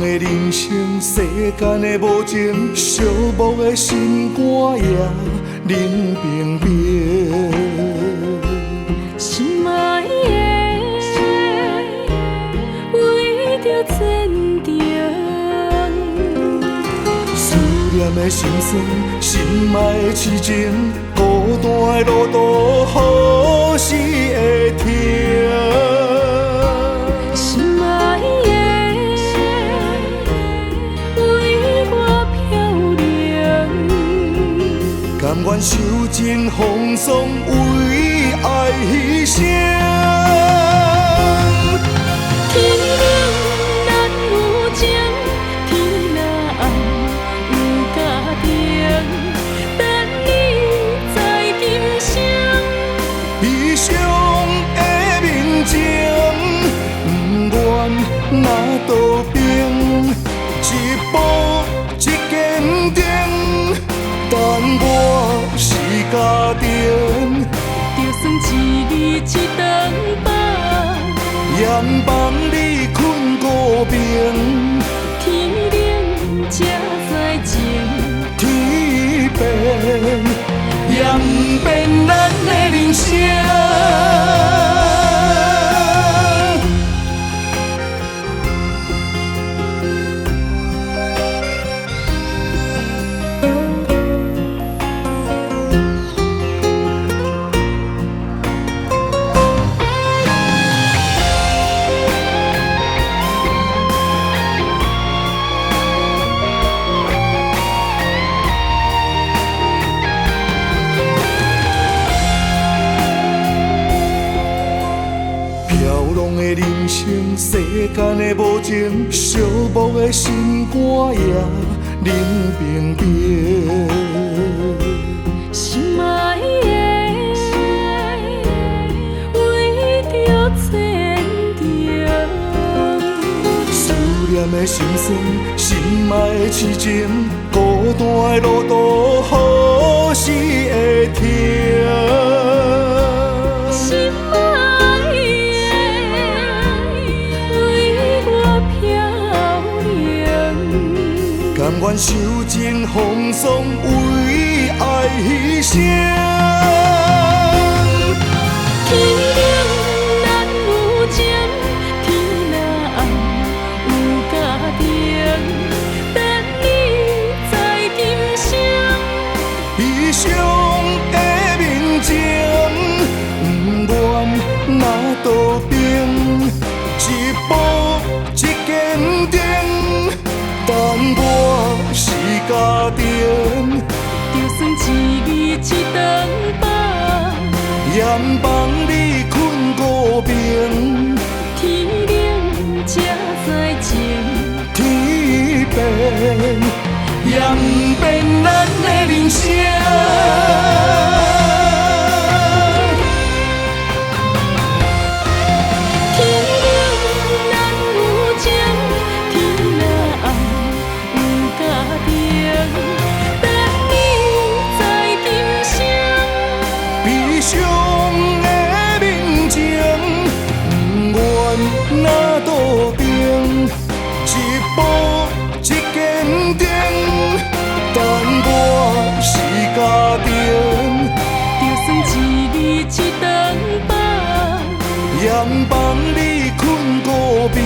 的人生，世间的无情，寂寞的心肝也冷冰冰。心爱的，为着前程，思念的心酸，心爱的痴情，孤单的路途，何时会停？心爱的，为我漂亮，甘愿受尽风霜，为爱牺牲。天亮咱有情，天若暗有家庭，等你在今生。悲伤的面前，不愿哪道平，一步一坚定，但我是家庭，就算一日一顿饱，阳房里困孤眠，天亮才知情，天变也不变咱的人生。飘浪的人生，世间的无情，寂寞的心肝也冷冰冰。心爱的，为着前程，思念的心酸，心爱的痴情，孤单的路途，何时会停？心爱的，为我漂亮，甘愿受尽风霜，为爱牺牲。天亮咱有情，天若暗有家庭，等你在今生。悲伤的面前，不愿哪道平，一步一坚定，但我是家庭，就算一日一顿饱，阳房里困孤眠，天亮才知情，天变也不变咱的人生。天亮咱有情，天若暗有家庭，等你在今生。悲伤的面前，不愿哪道平，一步一坚定，但我是家庭，就算一日一顿饱，阳房里困孤眠，